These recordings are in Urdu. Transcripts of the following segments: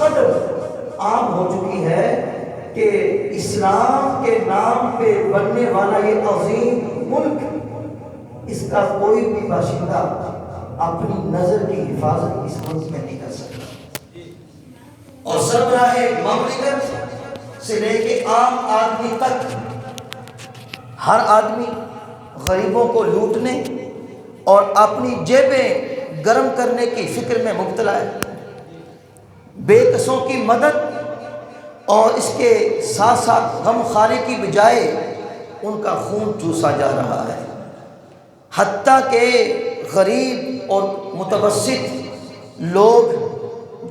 قدر عام ہو چکی ہے کہ اسلام کے نام پہ بننے والا یہ عظیم ملک، اس کا کوئی بھی باشندہ اپنی نظر کی حفاظت اس ملک میں نہیں کر سکتا، اور سربراہ مملکت سے لے کے عام آدمی تک ہر آدمی غریبوں کو لوٹنے اور اپنی جیبیں گرم کرنے کی فکر میں مبتلا ہے، بے کسوں کی مدد اور اس کے ساتھ ساتھ غم خواری کی بجائے ان کا خون چوسا جا رہا ہے، حتیٰ کہ غریب اور متوسط لوگ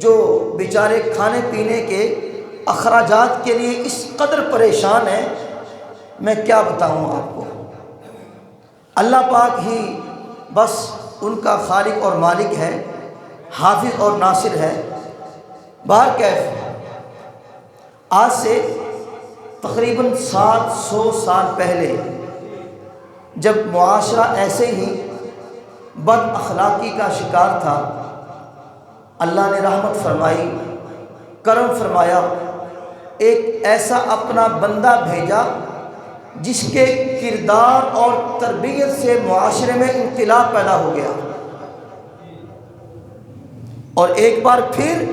جو بیچارے کھانے پینے کے اخراجات کے لیے اس قدر پریشان ہیں، میں کیا بتاؤں آپ کو۔ اللہ پاک ہی بس ان کا خالق اور مالک ہے، حافظ اور ناصر ہے۔ بہرکیف آج سے تقریباً 700 سال پہلے جب معاشرہ ایسے ہی بد اخلاقی کا شکار تھا، اللہ نے رحمت فرمائی، کرم فرمایا، ایک ایسا اپنا بندہ بھیجا جس کے کردار اور تربیت سے معاشرے میں انقلاب پیدا ہو گیا، اور ایک بار پھر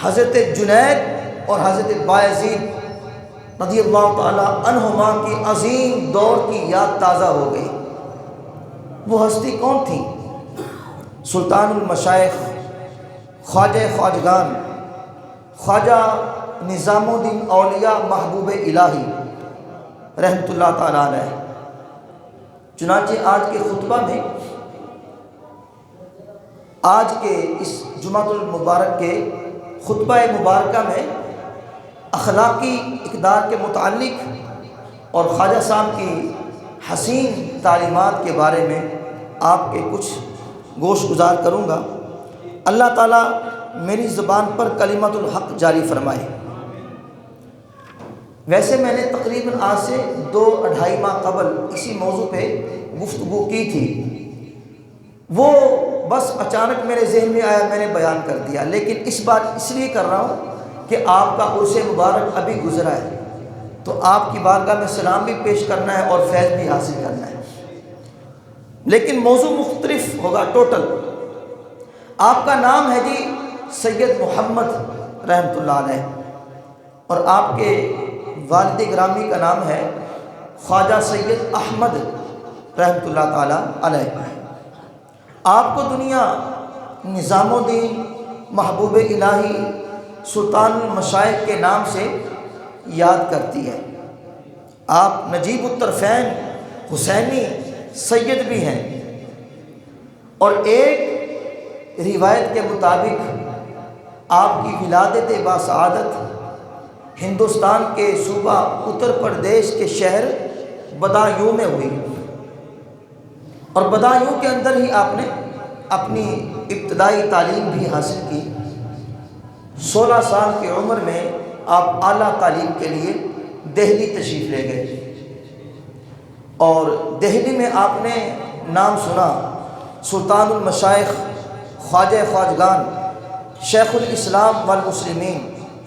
حضرت جنید اور حضرت بایزید رضی اللہ تعالی عنہما کی عظیم دور کی یاد تازہ ہو گئی۔ وہ ہستی کون تھی؟ سلطان المشائخ، خواجہ خواجگان، خواجہ نظام الدین اولیاء محبوب الہی رحمۃ اللہ تعالیٰ علیہ۔ چنانچہ آج کے خطبہ میں، آج کے اس جمعۃ المبارک کے خطبہ مبارکہ میں اخلاقی اقدار کے متعلق اور خواجہ صاحب کی حسین تعلیمات کے بارے میں آپ کے کچھ گوش گزار کروں گا۔ اللہ تعالیٰ میری زبان پر کلمۃ الحق جاری فرمائے۔ ویسے میں نے تقریباً آج سے 2-2.5 ماہ قبل اسی موضوع پہ گفتگو کی تھی، وہ بس اچانک میرے ذہن میں آیا، میں نے بیان کر دیا، لیکن اس بار اس لیے کر رہا ہوں کہ آپ کا عرس مبارک ابھی گزرا ہے، تو آپ کی بارگاہ میں سلام بھی پیش کرنا ہے اور فیض بھی حاصل کرنا ہے، لیکن موضوع مختلف ہوگا ٹوٹل۔ آپ کا نام ہے جی سید محمد رحمۃ اللہ علیہ، اور آپ کے والد گرامی کا نام ہے خواجہ سید احمد رحمۃ اللہ تعالی علیہ۔ آپ کو دنیا نظام الدین محبوب الہی سلطان المشائخ کے نام سے یاد کرتی ہے۔ آپ نجیب الطرفین حسینی سید بھی ہیں، اور ایک روایت کے مطابق آپ کی ولادت باسعادت ہندوستان کے صوبہ اتر پردیش کے شہر بدایوں میں ہوئی، اور بدایوں کے اندر ہی آپ نے اپنی ابتدائی تعلیم بھی حاصل کی۔ 16 سال کی عمر میں آپ اعلیٰ تعلیم کے لیے دہلی تشریف لے گئے، اور دہلی میں آپ نے نام سنا سلطان المشائخ، خواجہ خواجگان، شیخ الاسلام والمسلمین،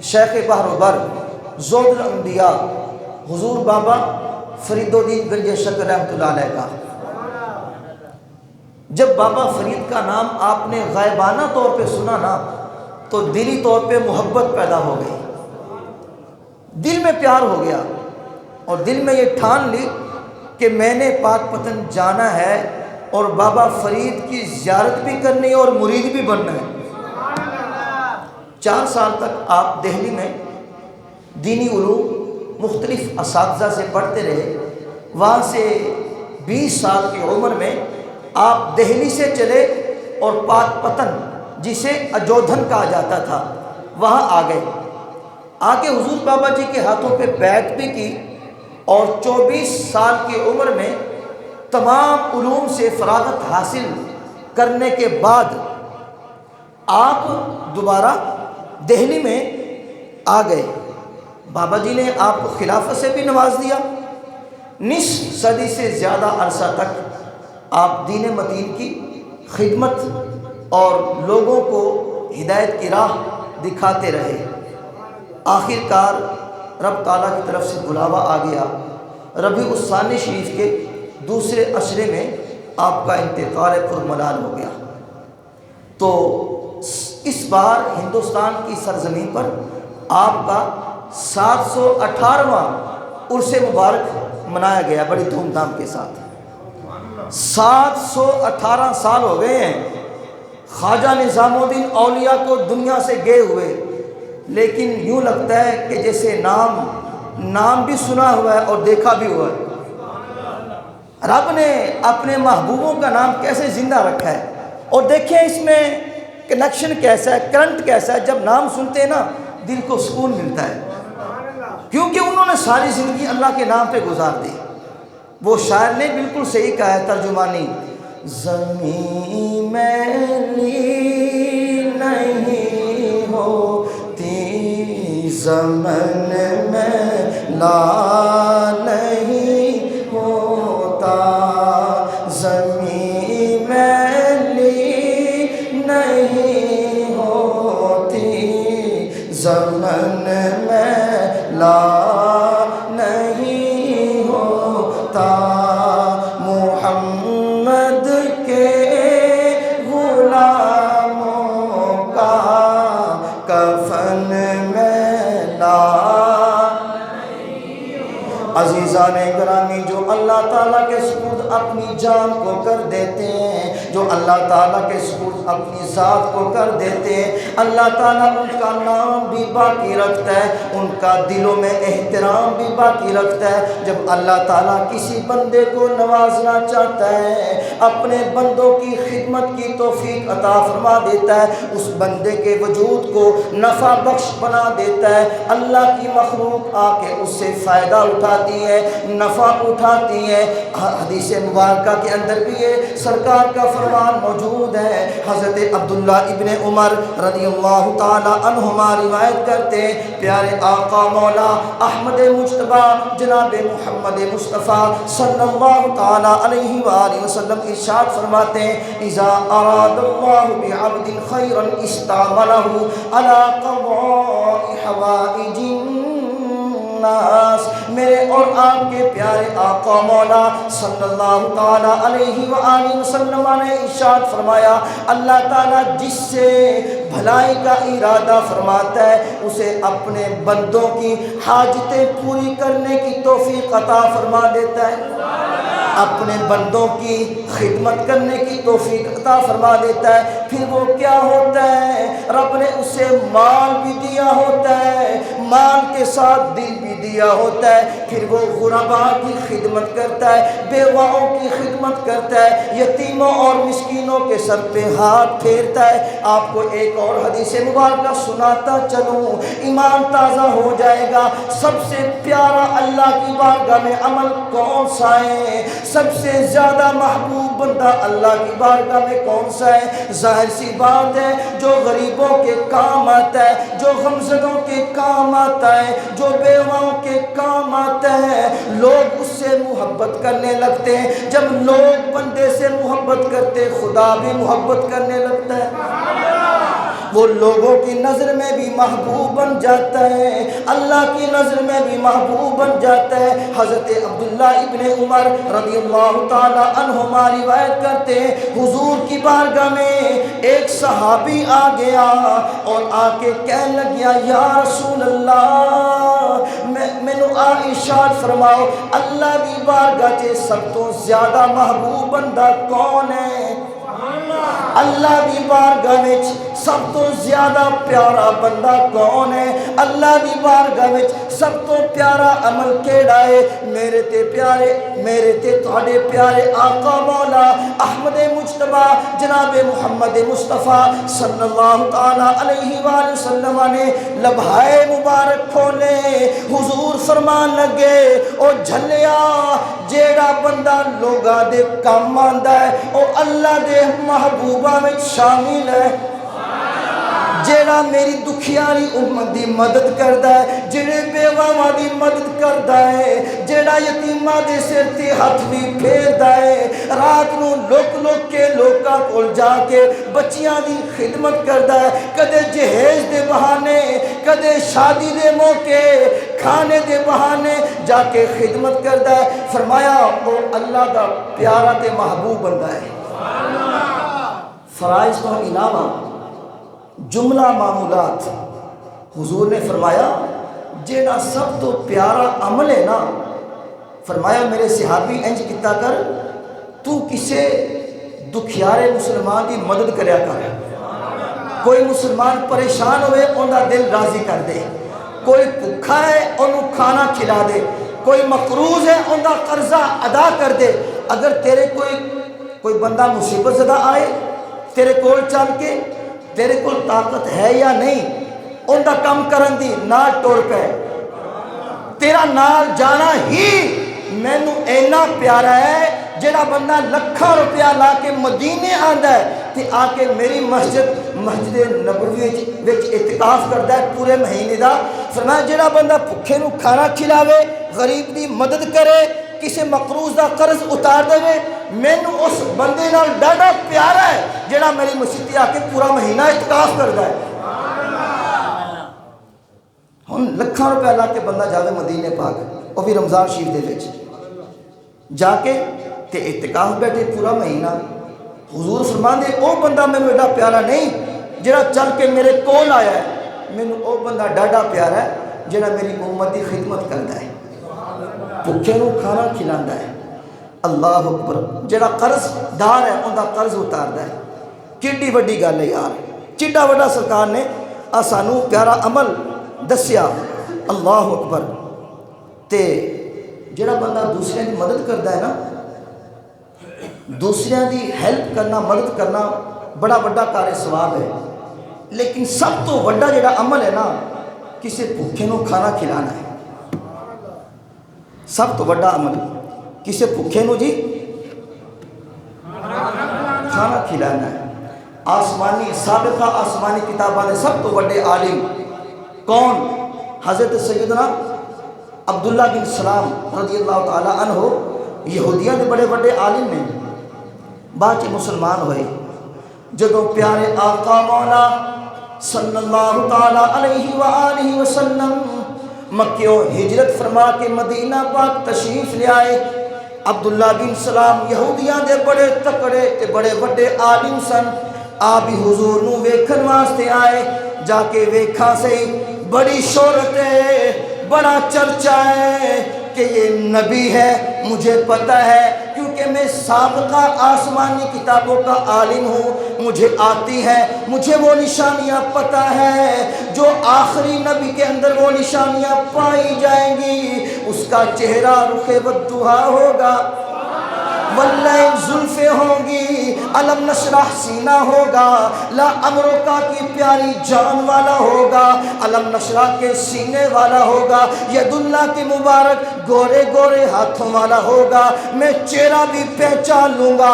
شیخ بحر و بر، زود الانبیاء حضور بابا فرید الدین گنج شکر رحمۃ اللہ علیہ کا۔ جب بابا فرید کا نام آپ نے غائبانہ طور پہ سنا نا، تو دلی طور پہ محبت پیدا ہو گئی، دل میں پیار ہو گیا، اور دل میں یہ ٹھان لی کہ میں نے پاک پتن جانا ہے اور بابا فرید کی زیارت بھی کرنی ہے اور مرید بھی بننا ہے۔ 4 سال تک آپ دہلی میں دینی علوم مختلف اساتذہ سے پڑھتے رہے، وہاں سے 20 سال کی عمر میں آپ دہلی سے چلے اور پاک پتن جسے اجودھن کہا جاتا تھا وہاں آ گئے۔ آگے حضور بابا جی کے ہاتھوں پہ بیعت بھی کی، اور 24 سال کی عمر میں تمام علوم سے فراغت حاصل کرنے کے بعد آپ دوبارہ دہلی میں آ گئے۔ بابا جی نے آپ کو خلافت سے بھی نواز دیا۔ نصف صدی سے زیادہ عرصہ تک آپ دین متین کی خدمت اور لوگوں کو ہدایت کی راہ دکھاتے رہے۔ آخر کار رب تعالیٰ کی طرف سے بلاوا آ گیا، ربیع الثانی شریف کے دوسرے عشرے میں آپ کا انتقال پرملال ہو گیا۔ تو اس بار ہندوستان کی سرزمین پر آپ کا 718واں عرس مبارک منایا گیا بڑی دھوم دھام کے ساتھ۔ 718 سال ہو گئے ہیں خواجہ نظام الدین اولیاء کو دنیا سے گئے ہوئے، لیکن یوں لگتا ہے کہ جیسے نام بھی سنا ہوا ہے اور دیکھا بھی ہوا ہے۔ رب نے اپنے محبوبوں کا نام کیسے زندہ رکھا ہے، اور دیکھیں اس میں کنیکشن کیسا ہے، کرنٹ کیسا ہے۔ جب نام سنتے ہیں نا دل کو سکون ملتا ہے، کیونکہ انہوں نے ساری زندگی اللہ کے نام پہ گزار دی۔ وہ شاعر نے بالکل صحیح کہا ہے ترجمانی، زمین میلی نہیں ہوتی زمن میں لا نہیں ہوتا، زمین میلی نہیں ہوتی زمن میں لا نہیں ہوتا، محمد کے غلاموں کا کفن میں لا۔ عزیزان گرامی، جو اللہ تعالیٰ کے سپرد اپنی جان کو کر دیتے ہیں، جو اللہ تعالیٰ کے سپرد اپنی ذات کو کر دیتے ہیں، اللہ تعالیٰ ان کا نام بھی باقی رکھتا ہے، ان کا دلوں میں احترام بھی باقی رکھتا ہے۔ جب اللہ تعالیٰ کسی بندے کو نوازنا چاہتا ہے، اپنے بندوں کی خدمت کی توفیق عطا فرما دیتا ہے، اس بندے کے وجود کو نفع بخش بنا دیتا ہے۔ اللہ کی مخلوق آ کے اس سے فائدہ اٹھاتی ہے، نفع اٹھاتی ہے۔ حدیث مبارکہ کے اندر بھی یہ سرکار کا فرمان موجود ہے۔ حضرت عبداللہ ابن عمر رضی اللہ تعالی عنہما روایت کرتے ہیں، پیارے آقا مولا احمد مجتبی جناب محمد مصطفیٰ صلی اللہ تعالی علیہ وآلہ وسلم ارشاد فرماتے ہیں، اذا اراد اللہ بعبد خیرا استعملہ علی قضاء حوائج الناس۔ میرے اور آپ کے پیارے آقا مولا صلی اللہ تعالی علیہ وآلہ وسلم نے ارشاد فرمایا، اللہ تعالیٰ جس سے بھلائی کا ارادہ فرماتا ہے اسے اپنے بندوں کی حاجتیں پوری کرنے کی توفیق عطا فرما دیتا ہے، اپنے بندوں کی خدمت کرنے کی توفیق عطا فرما دیتا ہے۔ پھر وہ کیا ہوتا ہے، رب نے اسے مال بھی دیا ہوتا ہے، مال کے ساتھ دل بھی دیا ہوتا ہے، پھر وہ غرباء کی خدمت کرتا ہے، بیواؤں کی خدمت کرتا ہے، یتیموں اور مسکینوں کے سر پہ ہاتھ پھیرتا ہے۔ آپ کو ایک اور حدیث مبارکہ سناتا چلوں، ایمان تازہ ہو جائے گا۔ سب سے پیارا اللہ کی بارگاہ میں عمل کون سا ہے، سب سے زیادہ محبوب بندہ اللہ کی بارگاہ میں کون سا ہے؟ ظاہر سی بات ہے، جو غریبوں کے کام آتا ہے، جو غمزدوں کے کام آتا ہے، جو بیواؤں کے کام آتا ہے، لوگ اس سے محبت کرنے لگتے ہیں۔ جب لوگ بندے سے محبت کرتے، خدا بھی محبت کرنے لگتا ہے، وہ لوگوں کی نظر میں بھی محبوب بن جاتا ہے، اللہ کی نظر میں بھی محبوب بن جاتا ہے۔ حضرت عبداللہ ابن عمر رضی اللہ تعالی عنہما روایت کرتے ہیں، حضور کی بارگاہ میں ایک صحابی آ گیا اور آ کے کہنے لگیا، یا رسول اللہ مینو ارشاد فرماؤ اللہ کی بارگاہ سے سب تو زیادہ محبوب بندہ کون ہے؟ اللہ کی بارگاہ وچ سب تو زیادہ پیارا بندہ کون ہے؟ اللہ کی بارگاہ وچ سب تو پیارا عمل کیڑا ہے؟ میرے تے تھوڑے پیارے آقا مولا احمد مجتبی جناب محمد مصطفیٰ صلی اللہ تعالی علیہ وآلہ وسلم نے لبھائے مبارک کھولے، حضور فرمان لگے، او جھلیا جیڑا بندہ لوگاں دے کام آندا ہے او اللہ دے محبوبہ میں شامل ہے، جیڑا میری دکھیاری امت دی مدد کردا ہے، جیڑے بیواواں دی مدد کردا ہے، جیڑا یتیماں دے سر تے ہاتھ بھی پھیردا ہے، رات نو لوک کے لوکاں کول جا کے بچیاں دی خدمت کردا ہے، کدے جہیز دے بہانے کدے شادی دے موقع کھانے دے بہانے جا کے خدمت کردا ہے۔ فرمایا وہ اللہ دا پیارا تے محبوب بندہ ہے۔ فرائض تو علاوہ جملہ معمولات حضور نے فرمایا جیڑا سب تو پیارا عمل ہے نا، فرمایا میرے صحابی انج کیتا کر تو کسے دکھیارے مسلمان کی مدد کریا کر، کوئی مسلمان پریشان ہوئے انہا دل راضی کر دے، کوئی بھوکا ہے انہوں کھانا کھلا دے، کوئی مقروض ہے انہا قرضہ ادا کر دے۔ اگر تیرے کوئی بندہ مصیبت زدہ آئے تیرے کول چل کے تیرے کول طاقت ہے یا نہیں انہا کم کرن دی نال ٹور پہ تیرا نال جانا ہی مینو اینا پیارا ہے جڑا بندہ لکھاں روپیہ لا کے مدینے آندا ہے تے آ کے میری مسجد نبوی وچ اعتکاف کردا ہے پورے مہینے دا۔ فرمایا جڑا بندہ بھوکے نو کھانا کھلاوے، غریب دی مدد کرے، کسی مقروض دا قرض اتار دے، مینو اس بندے نال ڈاڈا پیارا ہے جڑا میری مسجد آ کے پورا مہینہ اعتکاف کردا ہے۔ ہن لکھاں روپیہ لا کے بندہ جاوے مدینے پاک، وہ بھی رمضان شریف دے وچ جا کے تے اعتکاف بیٹھے پورا مہینہ۔ حضور فرماندے او بندہ مینوں ایڈا پیارا نہیں جڑا چل کے میرے کول آیا ہے، مینوں او بندہ ڈاڈا پیارا ہے جڑا میری امت دی خدمت کردا ہے، بھوکے نو کھانا کھلاندا ہے۔ اللہ اکبر، جڑا قرض دار ہے اوندا قرض اتاردا ہے۔ کیڈی وڈی گل ہے یار، کیڈا وڈا سرکار نے سانوں پیارا عمل دسیا۔ اللہ اکبر۔ تے جڑا بندہ دوسرے کی مدد کرتا ہے نا، دوسرے دی ہیلپ کرنا، مدد کرنا بڑا بڑا کار ثواب ہے، لیکن سب تو بڑا جڑا عمل ہے نا کسی بھوکے نو کھانا کھلانا ہے۔ سب تو بڑا عمل کسی بھوکے نو جی کھانا کھلانا ہے۔ آسمانی سابقہ آسمانی کتاباں نے سب تو بڑے عالم کون؟ حضرت سیدنا عبداللہ بن سلام رضی اللہ تعالیٰ عنہ، یہودیاں دے بڑے بڑے عالم نے، بعد مسلمان ہوئے۔ جدوں پیارے آقا مولا صلی اللہ تعالیٰ علیہ وآلہ وسلم مکیوں ہجرت فرما کے مدینہ پاک تشریف لے آئے، عبداللہ بن سلام یہودیاں دے بڑے تکڑے تے بڑے بڑے عالم سن۔ آپ ہی حضور نو ویکھن واسطے آئے، جا کے ویکھا سے بڑی شہرت ہے، بڑا چرچا ہے کہ یہ نبی ہے، مجھے پتہ ہے کیونکہ میں سابقہ آسمانی کتابوں کا عالم ہوں، مجھے آتی ہے، مجھے وہ نشانیاں پتہ ہے جو آخری نبی کے اندر وہ نشانیاں پائی جائیں گی۔ اس کا چہرہ رخ والضحیٰ ہوگا، واللیل زلفیں ہوں گی، علم نشرح سینہ ہوگا، لا امرکا کی پیاری جان والا ہوگا، علم نشرح کے سینے والا ہوگا، ید اللہ کے مبارک گورے گورے ہاتھوں والا ہوگا۔ میں چہرہ بھی پہچان لوں گا،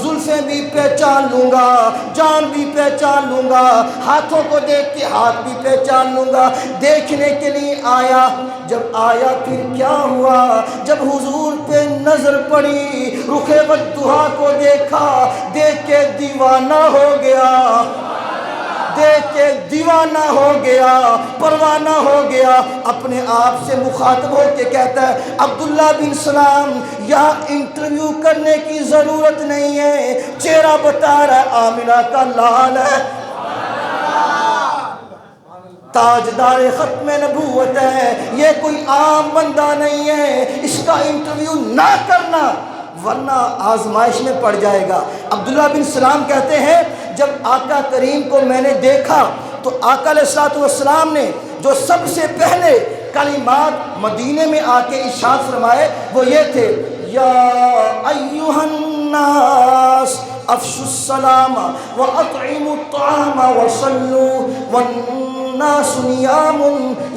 زلفیں بھی پہچان لوں گا، جان بھی پہچان لوں گا، ہاتھوں کو دیکھ کے ہاتھ بھی پہچان لوں گا۔ دیکھنے کے لیے آیا، جب آیا پھر کیا ہوا؟ جب حضور پہ نظر پڑی، رخ والضحیٰ کو دیکھا، دیکھ کے دیوانہ ہو گیا، دیکھ کے دیوانہ ہو گیا، پروانہ ہو گیا۔ اپنے آپ سے مخاطب ہو کے کہتا ہے عبداللہ بن سلام، یہاں انٹرویو کرنے کی ضرورت نہیں ہے، چہرہ بتا رہا ہے آمنہ کا لال ہے، تاجدار ختم نبوت ہے، یہ کوئی عام بندہ نہیں ہے، اس کا انٹرویو نہ کرنا ورنہ آزمائش میں پڑ جائے گا۔ عبداللہ بن سلام کہتے ہیں جب آقا کریم کو میں نے دیکھا تو آقا علیہ السلام نے جو سب سے پہلے کلمات مدینے میں آ کے ارشاد فرمائے وہ یہ تھے، یا ایہا الناس افشوا السلام واطعموا الطعام وصلوا والناس نیام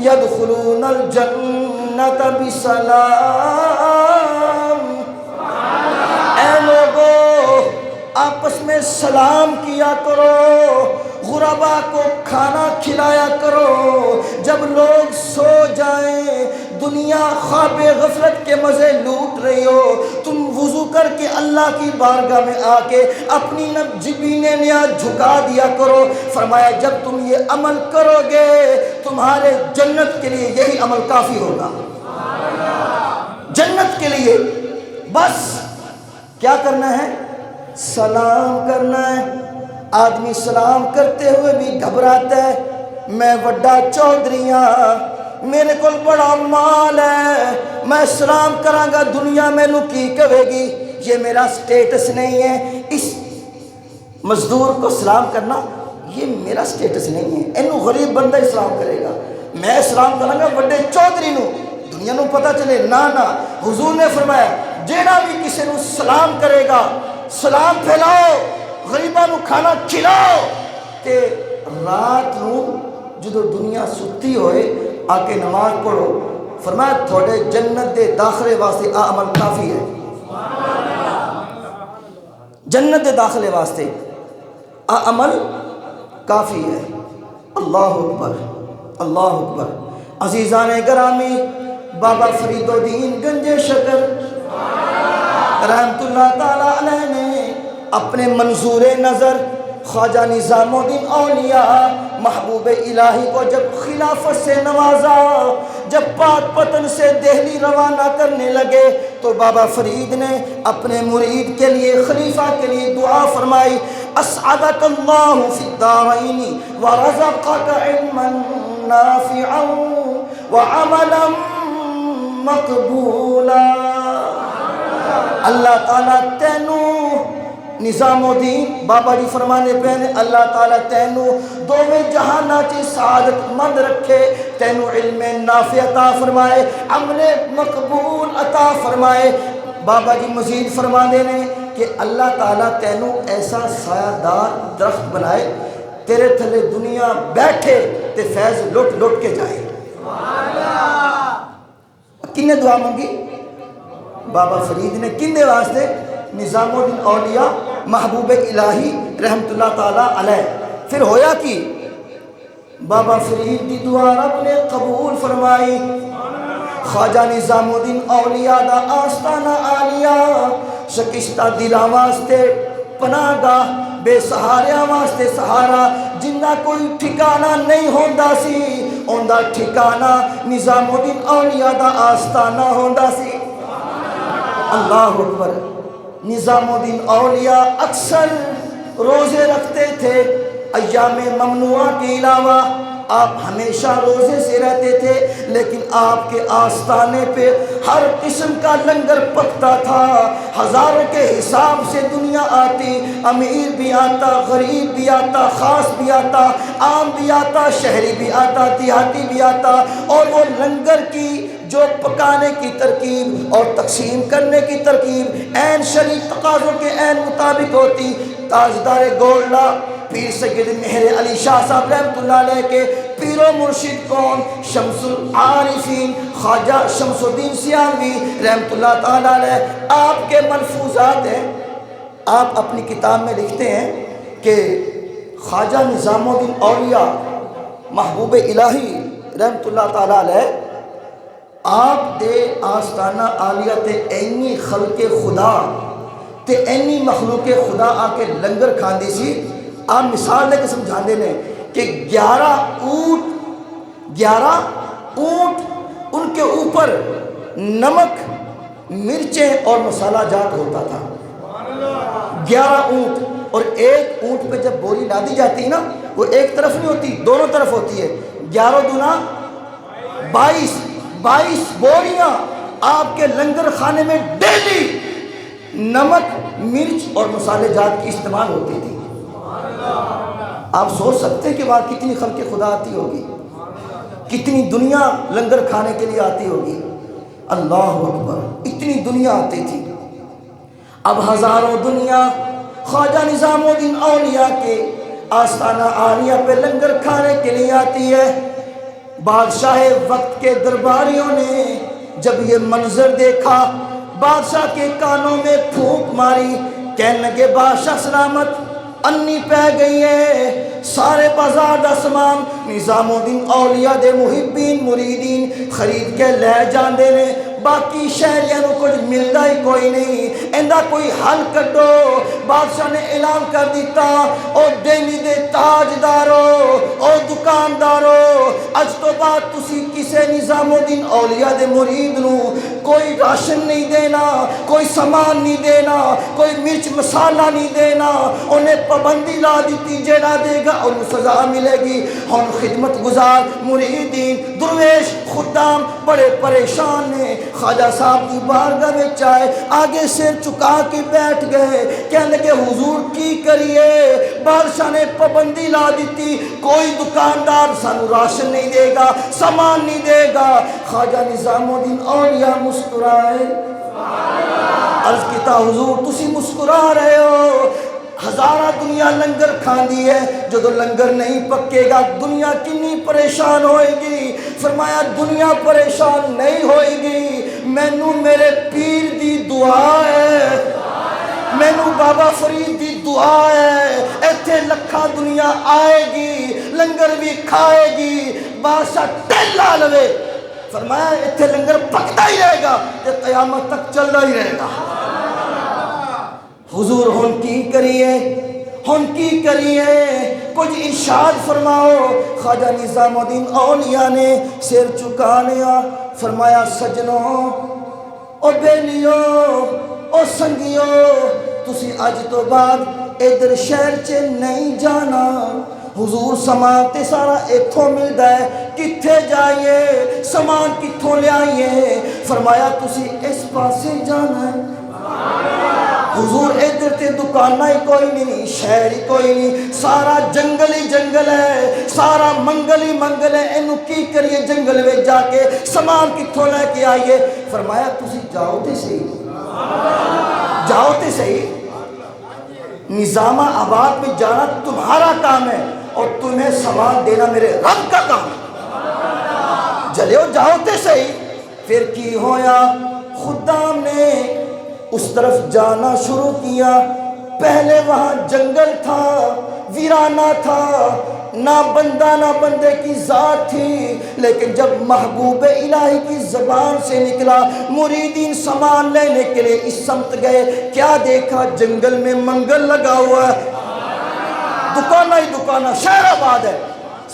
يدخلون الجنة بسلام۔ اے لوگو آپس میں سلام کیا کرو، غربا کو کھانا کھلایا کرو، جب لوگ سو جائیں، دنیا خواب غفلت کے مزے لوٹ رہی ہو، تم وضو کر کے اللہ کی بارگاہ میں آ کے اپنی جبینیں نیاز جھکا دیا کرو. فرمایا جب تم یہ عمل کرو گے تمہارے جنت کے لیے یہی عمل کافی ہوگا. جنت کے لیے بس کیا کرنا ہے؟ سلام کرنا ہے. آدمی سلام کرتے ہوئے بھی گھبراتا ہے. میں وڈا چودھری ہاں, میرے کو بڑا مال ہے, میں سلام کراں گا دنیا مینوں کی کہے گی. یہ میرا سٹیٹس نہیں ہے. اس مزدور کو سلام کرنا یہ میرا سٹیٹس نہیں ہے. اینو غریب بندہ اسلام کرے گا, میں سلام کراں گا وڈے چودھری نو, دنیا نو پتہ چلے. نا حضور نے فرمایا جیڑا بھی کسی نو سلام کرے گا سلام پھیلاؤ, غریباں نو کھانا کھلاؤ. تے رات نو جدو دنیا ستی ہوئے آ کے نماز پڑھو. فرمایا تھوڑے جنت دے داخلے واسطے آ عمل کافی ہے. جنت دے داخلے واسطے آ عمل کافی ہے. اللہ اکبر, اللہ اکبر. عزیزان گرامی, بابا فرید الدین گنج شکر رحمت اللہ تعالیٰ علیہ نے اپنے منظور نظر خواجہ نظام الدین اولیاء محبوب الہی کو جب خلافت سے نوازا, جب پاک پتن سے دہلی روانہ کرنے لگے تو بابا فرید نے اپنے مرید کے لیے, خلیفہ کے لیے دعا فرمائی. اسعدک اللہ فی الدارین ورزقک علما نافعا وعملا مقبولا. اللہ تعالیٰ تینوں نظام الدین بابا جی فرمانے پہ اللہ تعالیٰ تینوں دوویں جہاناں چ سعادت مند رکھے, تینوں علم نافع عطا فرمائے, عمل مقبول عطا فرمائے. بابا جی مزید فرمانے نے کہ اللہ تعالیٰ تینوں ایسا سایہ دار درخت بنائے تیرے تھلے دنیا بیٹھے تے فیض لٹ لٹ کے جائے. کنے دعا مانگی؟ بابا فرید نے. کنے واسطے؟ نظام الدین اولیاء محبوب الہی رحمت اللہ تعالیٰ علیہ. پھر ہویا کی بابا فرید کی دعا رب نے قبول فرمائی. خواجہ نظام الدین اولیاء دا آستانہ عالیہ شکستہ دلاں واسطے پناہ گاہ, بے سہاریاں واسطے سہارا, جنہ کوئی ٹھکانہ نہیں ہوندا سی اوندا ٹھکانہ نظام الدین اولیاء دا آستانہ ہوندا سی. اللہ اکبر. نظام الدین اولیاء اکثر روزے رکھتے تھے, ایام ممنوعہ کے علاوہ آپ ہمیشہ روزے سے رہتے تھے, لیکن آپ کے آستانے پہ ہر قسم کا لنگر پکتا تھا. ہزاروں کے حساب سے دنیا آتی, امیر بھی آتا, غریب بھی آتا, خاص بھی آتا, عام بھی آتا, شہری بھی آتا, دیہاتی بھی آتا. اور وہ لنگر کی جو پکانے کی ترکیب اور تقسیم کرنے کی ترکیب عین شرعی تقاضوں کے عین مطابق ہوتی. تاجدار گولڈا پیر سید مہر علی شاہ صاحب رحمت اللہ علیہ کے پیر و مرشد کون؟ شمس العارفین خواجہ شمس الدین سیالوی رحمت اللہ تعالیٰ علیہ. آپ کے ملفوظات ہیں, آپ اپنی کتاب میں لکھتے ہیں کہ خواجہ نظام الدین اولیاء محبوب الہی رحمت اللہ تعالیٰ علیہ آپ دے آستانہ عالیہ تے اینی خلق خدا تے اینی مخلوق خدا آ کے لنگر کھاندی سی. آپ مثال دے کے سمجھا دے نے کہ 11 اونٹ ان کے اوپر نمک, مرچیں اور مسالہ جات ہوتا تھا. 11 اونٹ, اور ایک اونٹ پہ جب بوری لا دی جاتی ہے نا وہ ایک طرف نہیں ہوتی, دونوں طرف ہوتی ہے. 11 دونا 22 بوریاں آپ کے لنگر خانے میں ڈیلی نمک, مرچ اور مسالے جات کی استعمال ہوتی تھی. آپ سوچ سکتے ہیں کہ وہاں کتنی خلق خدا آتی ہوگی, کتنی دنیا لنگر کھانے کے لیے آتی ہوگی. اللہ اکبر, اتنی دنیا آتی تھی. اب ہزاروں دنیا خواجہ نظام الدین اولیاء کے آستانہ عالیہ پہ لنگر کھانے کے لیے آتی ہے. بادشاہ وقت کے درباریوں نے جب یہ منظر دیکھا بادشاہ کے کانوں میں پھونک ماری, کہنے لگے بادشاہ سلامت, انی پہ گئی ہے, سارے بازار دا سامان نظام الدین اولیاء دے محبین مریدین خرید کے لے جاندے نے. باقی شہریوں کو کچھ ملتا ہی کوئی نہیں، اندہ کوئی حل کڈو۔ بادشاہ نے اعلان کر دیتا، او دہلی دے تاجدارو، او دکاندارو، اج تو بعد تسی کسے نظام الدین اولیاء دے مرید نو کوئی راشن نہیں دینا، کوئی سامان نہیں دینا، کوئی مرچ مسالہ نہیں دینا۔ انہیں پابندی لا دیتی، جیڑا دے گا انہوں سزا ملے گی۔ ہن خدمت گزار مریدین درویش خدام بڑے پریشان نے، خواجہ صاحب کی بارگاہ میں چائے آگے سر چکا کے بیٹھ گئے، کہنے کہ حضور کی کریے؟ بادشاہ نے پابندی لا دیتی، کوئی دکاندار سانو راشن نہیں دے گا، سامان نہیں دے گا۔ خواجہ نظام الدین اولیاء مسکرائے، عرض کیتا حضور تسی مسکرا رہے ہو، ہزارہ دنیا لنگر کھاندی ہے، جدو لنگر نہیں پکے گا دنیا کنی پریشان ہوئے گی۔ فرمایا دنیا پریشان نہیں ہوئے گی، مینوں میرے پیر دی دعا ہے، مینوں بابا فرید دی دعا ہے، ایتھے لکھا دنیا آئے گی، لنگر بھی کھائے گی، بادشاہ ٹیلا لوے۔ فرمایا ایتھے لنگر پکتا ہی رہے گا، تے قیامت تک چلتا ہی رہے گا۔ حضور ہن کی کریے، ہن کی کریے، کچھ ارشاد فرماؤ۔ خواجہ نظام الدین اولیاء نے سر چکا لیا، فرمایا سجنوں، او بیلیو، او سنگیو، تسی اج تو بعد ادھر شہر چے نہیں جانا، حضور سامان تے سارا ایتھوں ملدا ہے، کتھے جائیے، سامان کتھوں لے آئیے؟ فرمایا تسی اس پاسے جانا ہے۔ حضور ادھر تے دکانہ ہی کوئی نہیں، شہر ہی کوئی نہیں، سارا جنگل ہی جنگل ہے، سارا منگل ہی منگل ہے، اینو کی کریے جنگل میں جا کے سامان کتھوں لے کے آئیے؟ فرمایا تسی جاؤ تے صحیح، جاؤ تے صحیح، نظامہ آباد میں جانا تمہارا کام ہے اور تمہیں سامان دینا میرے رب کا کام ہے، جلیو جاؤ تے صحیح۔ پھر کی ہویا، خدام نے اس طرف جانا شروع کیا، پہلے وہاں جنگل تھا، ویرانہ تھا، نہ بندہ نہ بندے کی ذات تھی، لیکن جب محبوب الہی کی زبان سے نکلا مریدین سامان لینے کے لیے اس سمت گئے، کیا دیکھا؟ جنگل میں منگل لگا ہوا ہے، دکانہ ہی دکانہ، شہر آباد ہے،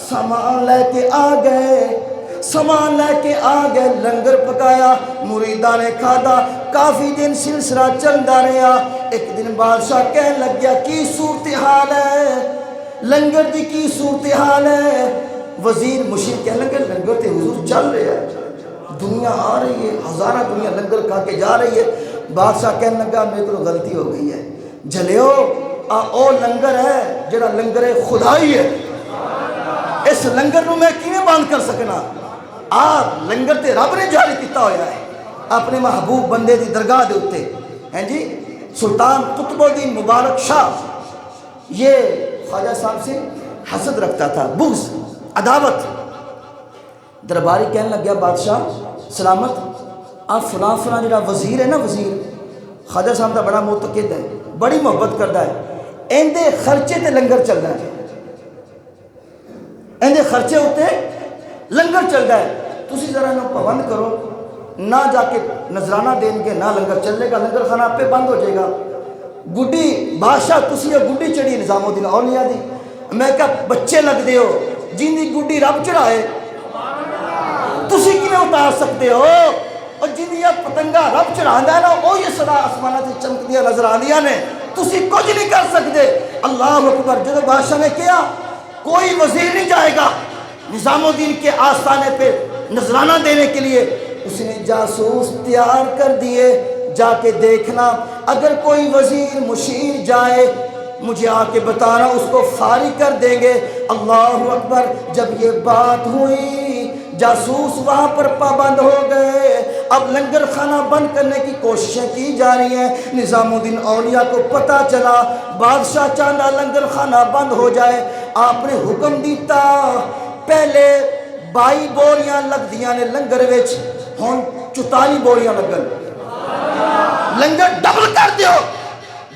سامان لے کے آ گئے، سامان لے کے آ گئے، لنگر پکایا، مریدہ نے کھادا، کافی دن سلسلہ چلتا رہا۔ ایک دن بادشاہ کہنے لگ گیا کی صورتحال ہے، لنگر دی کی صورتحال ہے؟ وزیر مشیر کہنے لگے لنگر تے حضور چل رہے ہیں، دنیا آ رہی ہے، ہزارہ دنیا لنگر کھا کے جا رہی ہے۔ بادشاہ کہنے لگا میرے کو غلطی ہو گئی ہے، جلیو او لنگر ہے جڑا لنگر خدائی ہے، اس لنگر نو میں کیویں بند کر سکنا؟ لنگر تے رب نے جاری کیتا ہویا ہے اپنے محبوب بندے دی درگاہ دے اتے ہیں جی۔ سلطان قطب الدین مبارک شاہ یہ خواجہ صاحب سے حسد رکھتا تھا، بغض، عداوت۔ درباری کہنے لگ گیا بادشاہ سلامت، آپ فلاں فلاں جڑا وزیر ہے نا، وزیر خواجہ صاحب دا بڑا معتقد ہے، بڑی محبت کرتا ہے، ایندے خرچے تے لنگر چل رہا ہے، ایندے خرچے ہوتے لنگر چل رہا ہے، تسی ذرا نہ پابند کرو، نہ جا کے نذرانہ دیں گے نہ لنگر چلے گا، لنگر خانہ پہ بند ہو جائے گا۔ گڈی بادشاہ تسی یہ گڈی چڑھی نظام الدین اولیاء دی، میں کہا بچے لگ دے ہو، جن دی گڈی رب چڑھائے تسی کیویں اتار سکتے ہو؟ اور جن دی یہ پتنگا رب چڑھاندا ہے نا، وہ یہ صدا آسمانہ سے چمکدیاں نظر آندیاں نے، تسی کچھ نہیں کر سکتے۔ اللہ اکبر۔ جب بادشاہ نے کیا کوئی وزیر نہیں جائے گا نظام الدین کے آستانے پہ نذرانہ دینے کے لیے، اس نے جاسوس تیار کر دیے، جا کے دیکھنا اگر کوئی وزیر مشیر جائے مجھے آ کے بتانا، اس کو فارغ کر دیں گے۔ اللہ اکبر۔ جب یہ بات ہوئی جاسوس وہاں پر پابند ہو گئے، اب لنگر خانہ بند کرنے کی کوششیں کی جا رہی ہیں۔ نظام الدین اولیاء کو پتہ چلا بادشاہ چاہتا لنگر خانہ بند ہو جائے، آپ نے حکم دیتا پہلے 22 بوریاں لگ دیاں نے لنگر وچ، ہن 44 بوریاں لگن، لنگر ڈبل کر دیو،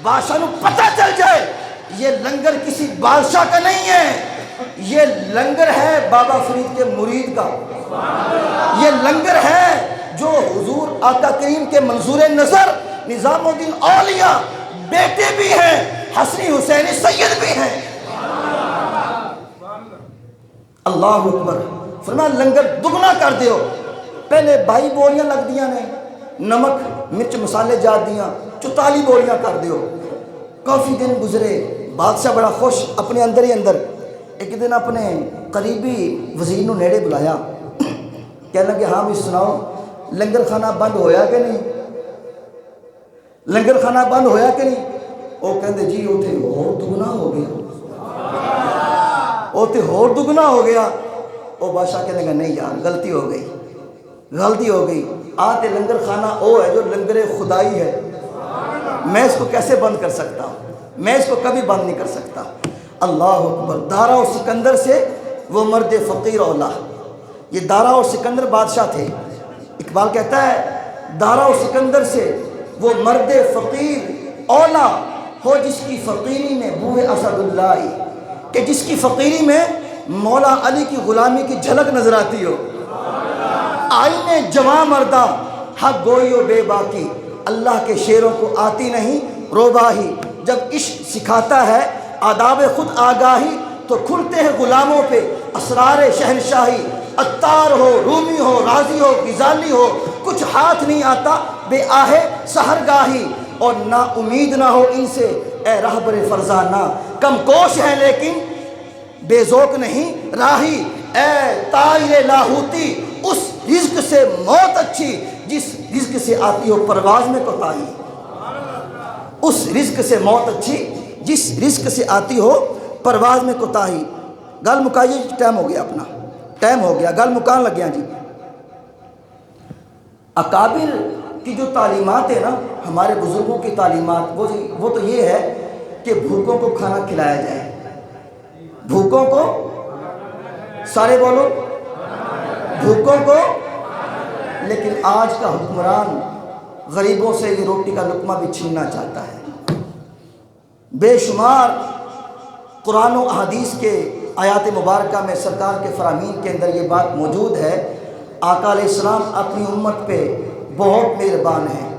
بادشاہ نو پتہ چل جائے یہ لنگر کسی بادشاہ کا نہیں ہے، یہ لنگر ہے بابا فرید کے مرید کا، یہ لنگر ہے جو حضور آقا کریم کے منظور نظر نظام الدین اولیاء بیٹے بھی ہیں، حسنی حسینی سید بھی ہیں۔ اللہ اکبر۔ فرمایا لنگر دگنا کر دیو، پہلے 22 بوریاں لگ دیاں نے، نمک مرچ مسالے جا دیاں، 44 بوریاں کر دیو۔ کافی دن گزرے، بادشاہ بڑا خوش، اپنے اندر ہی اندر ایک دن اپنے قریبی وزیر نو نیڑے بلایا، کہنے لگے ہاں بھی سناؤ لنگر خانہ بند ہویا کہ نہیں، لنگر خانہ بند ہویا کہ نہیں؟ وہ کہندے جی وہ تے اور دگنا ہو گیا، وہ تے اور دگنا ہو گیا۔ وہ بادشاہ کہنے لگا نہیں یار غلطی ہو گئی، غلطی ہو گئی، آتے لنگر خانہ وہ ہے جو لنگر خدائی ہے، میں اس کو کیسے بند کر سکتا ہوں، میں اس کو کبھی بند نہیں کر سکتا۔ اللہ اکبر۔ دارا و سکندر سے وہ مرد فقیر اولا، یہ دارا و سکندر بادشاہ تھے۔ اقبال کہتا ہے دارا و سکندر سے وہ مرد فقیر اولا ہو جس کی فقیری میں بوئے اسد اللہ، کہ جس کی فقیری میں مولا علی کی غلامی کی جھلک نظر آتی ہو۔ آئینے جواں مردہ حق گوئی و بے باکی، اللہ کے شیروں کو آتی نہیں روباہی، جب عشق سکھاتا ہے آداب خود آگاہی تو کھلتے ہیں غلاموں پہ اسرار شہنشاہی، عطار ہو رومی ہو رازی ہو غزالی ہو کچھ ہاتھ نہیں آتا بے آہے سحرگاہی، اور نا امید نہ ہو ان سے اے رہبر فرزانہ، کم کوش ہے لیکن بے ذوق نہیں راہی، اے طائر لاہوتی اس رزق سے موت اچھی جس رزق سے آتی ہو پرواز میں کوتاہی، اس رزق سے موت اچھی جس رزق سے آتی ہو پرواز میں کوتاہی۔ گل مکائیے، ٹائم ہو گیا، اپنا ٹائم ہو گیا، گل مکان لگ گیا جی۔ اکابر کی جو تعلیمات ہے نا، ہمارے بزرگوں کی تعلیمات، وہ تو یہ ہے کہ بھوکوں کو کھانا کھلایا جائے، بھوکوں کو، سارے بولو، بھوکوں کو۔ لیکن آج کا حکمران غریبوں سے یہ روٹی کا لقمہ بھی چھیننا چاہتا ہے۔ بے شمار قرآن و احادیث کے آیات مبارکہ میں سرکار کے فرامین کے اندر یہ بات موجود ہے، آقا علیہ السلام اپنی امت پہ بہت مہربان ہیں،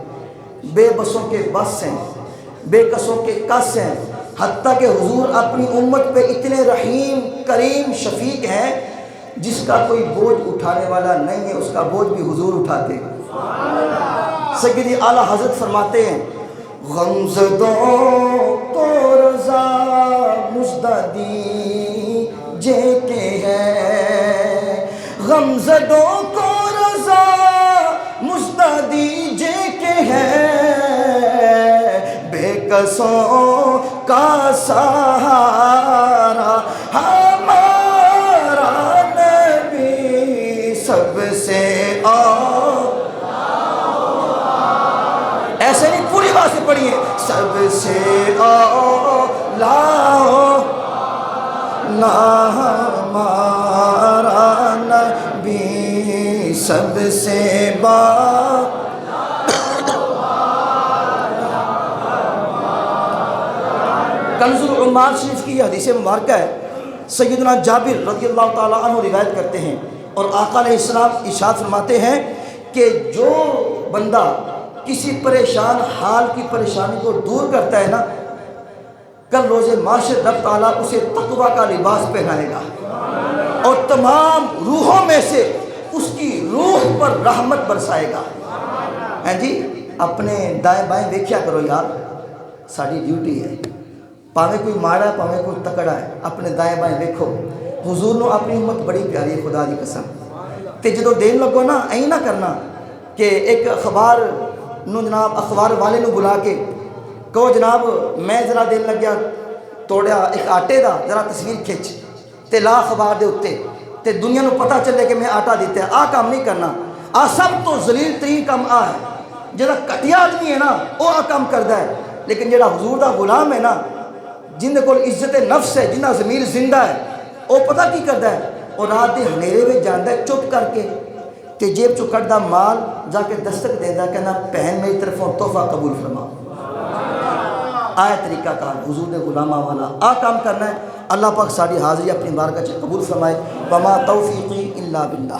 بے بسوں کے بس ہیں، بے کسوں کے کس ہیں، حتیٰ کہ حضور اپنی امت پہ اتنے رحیم کریم شفیق ہیں جس کا کوئی بوجھ اٹھانے والا نہیں ہے، اس کا بوجھ بھی حضور اٹھاتے ہیں۔ سیدی اعلیٰ حضرت فرماتے ہیں غمزدوں کو رضا مجددی جے کے ہے، غمزدوں کو رضا مجددی جے کے ہے، بے کسوں کا سہارا ہمارا نبی سب سے ایسے نہیں، پوری بات سے پڑھیے، سب سے اولا ہمارا نبی سب سے کنز العمار شریف کی یہ حدیث مبارکہ ہے، سیدنا جابر رضی اللہ تعالیٰ عنہ روایت کرتے ہیں، اور آقا علیہ السلام ارشاد فرماتے ہیں کہ جو بندہ کسی پریشان حال کی پریشانی کو دور کرتا ہے نا، کل روز معاشر رب تعالیٰ اسے تقوی کا لباس پہنائے گا، اور تمام روحوں میں سے اس کی روح پر رحمت برسائے گا۔ ہیں جی، اپنے دائیں بائیں دیکھیا کرو یار، ساری ڈیوٹی ہے، پاویں کوئی ماڑا ہے پاویں کوئی تکڑا ہے، اپنے دائیں بائیں دیکھو۔ حضور نو اپنی امت بڑی پیاری ہے، خدا دی قسم، تے جدو دین لگو نا این نہ کرنا کہ ایک اخبار نو جناب اخبار والے نو بلا کے کہو جناب میں ذرا دین لگیا توڑیا ایک آٹے دا، ذرا تصویر کھچ تے لا اخبار دے اتے تے دنیا نو پتہ چلے کہ میں آٹا دیتا ہے۔ آ کام نہیں کرنا، آ سب تو ذلیل ترین کام آ ہے، جڑا کٹیا آدمی ہے نا وہ آ کام کردا ہے، لیکن جڑا حضور دا غلام ہے نا، جن دے کول عزت نفس ہے، جنہ ضمیر زندہ ہے، وہ پتہ کی کردا ہے، اور رات دے ہنیرے میں جاندا ہے چپ کر کے تے جیب چو کٹدا مال جا کے دستک دیندا ہے، کہنا بہن میری طرفوں تحفہ قبول فرما۔ آئے طریقہ کار حضور دے غلامہ والا، آ کام کرنا ہے۔ اللہ پاک ساری حاضری اپنی بارگاہ چ قبول فرمائے۔ وما توفیقی الا باللہ۔